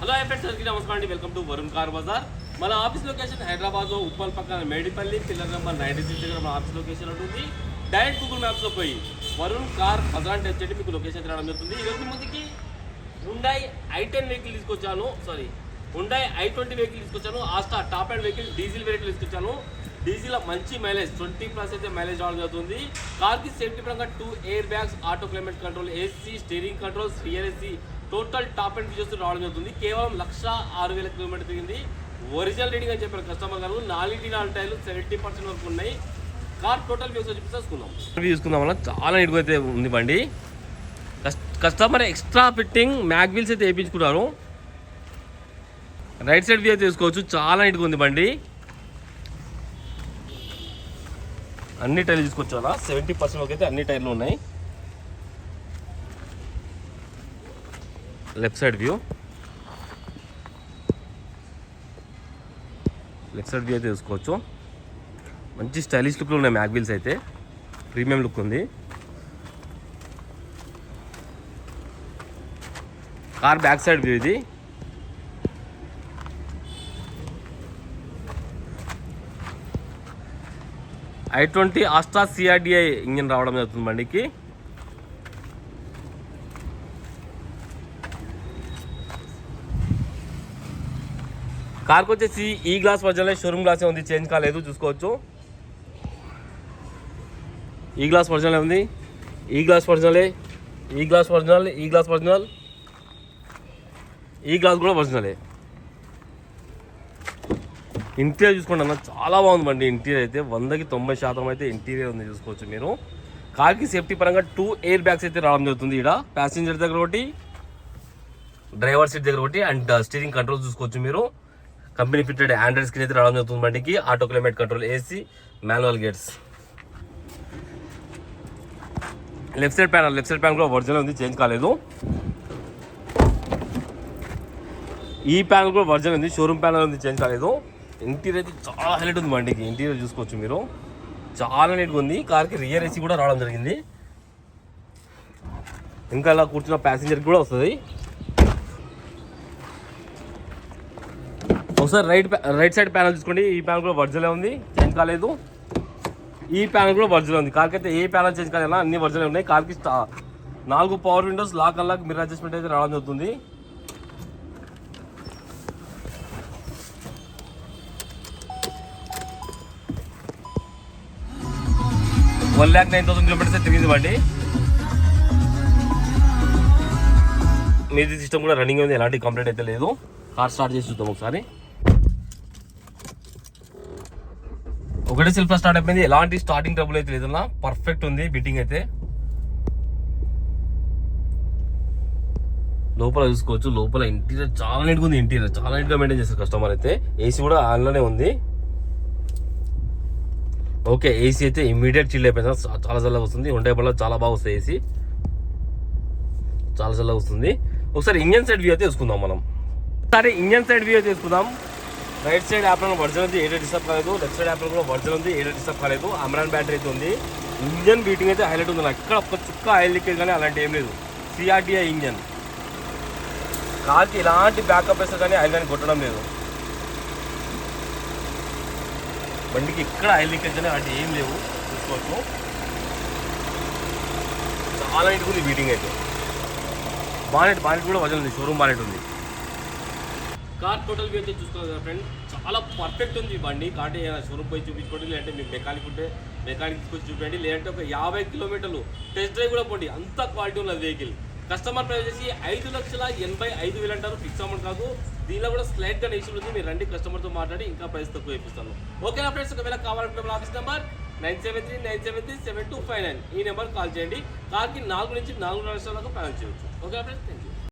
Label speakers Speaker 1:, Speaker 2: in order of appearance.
Speaker 1: Hello friends, అందరికీ నమస్కారం అండి. Welcome to Varun car Bazaar. మన ఆఫీస్ లొకేషన్ హైదరాబాద్లో ఉప్పల్ పక్కన మేడిపల్లి పిల్లర్ నెంబర్ 96 దగ్గర మన ఆఫీస్ లొకేషన్ ఉంటుంది. డైరెక్ట్ గూగుల్ మ్యాప్స్లో పోయి వరుణ్ కార్ బజార్ అంటే వచ్చేసి మీకు లొకేషన్ తిరగడం జరుగుతుంది. ఈరోజు ముందుకి హుండాయ్ i10 వెహికల్ తీసుకొచ్చాను. హుండాయ్ i20 వెహికల్ తీసుకొచ్చాను. Asta top and vehicle diesel vehicle తీసుకొచ్చాను. డీజిల్ మంచి మైలేజ్ 20+ అయితే మైలేజ్ రావడం జరుగుతుంది. కార్కి సేఫ్టీ పరంగా 2 air bags, auto climate control, AC, steering controls, real AC, total top and features రావడం జరుగుతుంది. కేవలం 1,06,000 కిలోమీటర్ తిరిగింది. ఒరిజినల్ రీడింగ్ అని చెప్పారు కస్టమర్ గారు. 4 టైర్లు 70% వరకు ఉన్నాయి. కార్ టోటల్ వ్యూస్ చూసుకుందాం వల్ల చాలా నీట్గా అయితే ఉంది బండి. కస్టమర్ ఎక్స్ట్రా ఫిట్టింగ్ మ్యాగ్ వీల్స్ అయితే వేయించుకున్నారు. రైట్ సైడ్ వ్యూ అయితే తీసుకోవచ్చు. చాలా నీట్గా ఉంది బండి. అన్ని టైర్లు తీసుకొచ్చా 70% వరకు అయితే అన్ని టైర్లు ఉన్నాయి. లెఫ్ట్ సైడ్ వ్యూ అయితే తీసుకోవచ్చు. మంచి స్టైలిష్ లుక్లో ఉన్నాయి మ్యాగ్ వీల్స్ అయితే. ప్రీమియం లుక్ ఉంది. కార్ బ్యాక్ సైడ్ వ్యూ ఇది. i20 ఆస్టా CRDI ఇంజిన్ రావడం జరుగుతుంది బండికి. కార్కి వచ్చేసి ఈ గ్లాస్ వర్జన్లే, షోరూమ్ గ్లాసే ఉంది, చేంజ్ కాలేదు, చూసుకోవచ్చు. ఈ గ్లాస్ వర్జన్లే ఉంది. ఈ గ్లాస్ ఒరిజినల్, ఈ గ్లాస్ కూడా ఒరిజినలే. ఇంటీరియర్ చూసుకోండి అన్న, చాలా బాగుంది బండి. ఇంటీరియర్ అయితే 100కి 90% అయితే ఇంటీరియర్ ఉంది, చూసుకోవచ్చు మీరు. కార్కి సేఫ్టీ పరంగా 2 ఎయిర్ బ్యాగ్స్ అయితే రావడం జరుగుతుంది. ఇక్కడ ప్యాసింజర్ దగ్గర ఒకటి, డ్రైవర్ సీట్ దగ్గర ఒకటి, అండ్ స్టీరింగ్ కంట్రోల్ చూసుకోవచ్చు మీరు. కంపెనీ ఫిట్టెడ్ ఆండ్రాయిడ్ స్క్రీన్ అయితే రావడం జరుగుతుంది బండికి. Auto climate control, AC, manual gates. Left side panel కూడా ఒరిజినల్ ఉంది, చేంజ్ కాలేదు. ఈ ప్యానల్ కూడా ఒరిజినల్ ఉంది, షోరూమ్ ప్యానల్ ఉంది, చేంజ్ కాలేదు. ఇంటీరియర్ అయితే చాలా హైలైట్ ఉంది బండికి. ఇంటీరియర్ చూసుకోవచ్చు మీరు, చాలా నీట్గా ఉంది. కార్కి రియర్ ఏసీ కూడా రావడం జరిగింది. ఇంకా అలా కూర్చున్న ప్యాసింజర్కి కూడా వస్తుంది. ఒకసారి రైట్ సైడ్ ప్యానల్ చూసుకోండి. ఈ ప్యానల్ కూడా ఒరిజినల్ ఉంది, చేంజ్ కాలేదు. ఈ ప్యానల్ కూడా ఒరిజినల్ ఉంది. కార్కి అయితే ఏ ప్యానల్ చేంజ్ కాలేదా, అన్ని ఒరిజినల్ ఉన్నాయి. కార్కి 4 power windows, lock unlock, mirror adjustment అయితే రావడం జరుగుతుంది. వన్ 1,09,000 కిలోమీటర్స్ తిరిగింది బండి. మ్యూజిక్ సిస్టమ్ కూడా రన్నింగ్ ఉంది, ఎలాంటి కంప్లైంట్ అయితే లేదు. కార్ స్టార్ట్ చేసి చూద్దాం ఒకసారి. ఒకటే సెల్ఫ్ స్టార్ట్ అయిపోయింది, ఎలాంటి స్టార్టింగ్ ట్రబుల్ అయితే లేదన్నా. పర్ఫెక్ట్ ఉంది బీటింగ్ అయితే. లోపల చూసుకోవచ్చు, లోపల ఇంటీరియర్ చాలా నీట్గా ఉంది. ఇంటీరియర్ చాలా నీట్గా మెయింటైన్ చేస్తారు కస్టమర్ అయితే. ఏసీ కూడా ఆన్లోనే ఉంది. ఓకే, ఏసీ అయితే ఇమ్మీడియట్ చిల్ అయిపోయింది, చాలా చల్లగా వస్తుంది. హుండాయ్ బండిలో చాలా బాగా వస్తుంది ఏసీ, చాలా చల్లగా వస్తుంది. ఒకసారి ఇంజన్ సైడ్ వ్యూ అయితే తీసుకుందాం మనం. ఒకసారి ఇంజన్ సైడ్ వ్యూ అయితే తీసుకుందాం. రైట్ సైడ్ యాప్లో వర్జన్ ఉంది, ఏదో డిస్టర్బ్ కాలేదు. లెఫ్ట్ సైడ్ యాప్లో కూడా వర్జన్ ఉంది, ఏదో డిస్టర్బ్ కాలేదు. అమ్రాన్ బ్యాటరీ అయితే ఉంది. ఇంజన్ బీటింగ్ అయితే హైలైట్ ఉంది. ఎక్కడ ఒక్క చుక్క ఆయిల్ లీకేజ్ కానీ అలాంటి ఏం లేదు. CRDI engine. కార్కి ఎలాంటి బ్యాకప్ వేస్తే కానీ ఆయిల్ కానీ కొట్టడం లేదు. బండికి ఎక్కడ ఆయిల్ లీకేజ్ కానీ అలాంటి ఏం లేవు, చూసుకోవచ్చు. చాలా నీట్గా ఉంది బీటింగ్ అయితే. బానెట్ కూడా వజన్ ఉంది, షోరూమ్ బానెట్ ఉంది. కార్ టోటల్ వ్యూ అయితే చూసుకోవాలి కదా ఫ్రెండ్, చాలా పర్ఫెక్ట్ ఉంది బండి. కాబట్టి షోరూమ్ పోయి చూపించుకోండి, లేదంటే మీకు మెకానిక్ ఉంటే మెకానిక్ తీసుకొచ్చి చూపించండి, లేదంటే ఒక 50 కిలోమీటర్లు టెస్ట్ డ్రైవ్ కూడా పోండి. అంత క్వాలిటీ ఉన్న వెహికల్. కస్టమర్ ప్రైస్ వచ్చేసి 5,85,000 అంటారు, ఫిక్స్ అమౌంట్ కాదు. దీనిలో కూడా స్లైడ్గా నెగిషన్ ఉంది. మీరు రండి, కస్టమర్తో మాట్లాడి ఇంకా ప్రైస్ తక్కువ ఇప్పిస్తాను. ఓకేనా ఫ్రెండ్స్, ఒకవేళ కావాలంటే మన ఆఫీస్ నెంబర్ 973-973-7259 ఈ నెంబర్ కాల్ చేయండి. కార్కి 4 నుంచి 4.5 లక్షల దాకా ప్లాన్ చేయవచ్చు. Okay friends, thank you.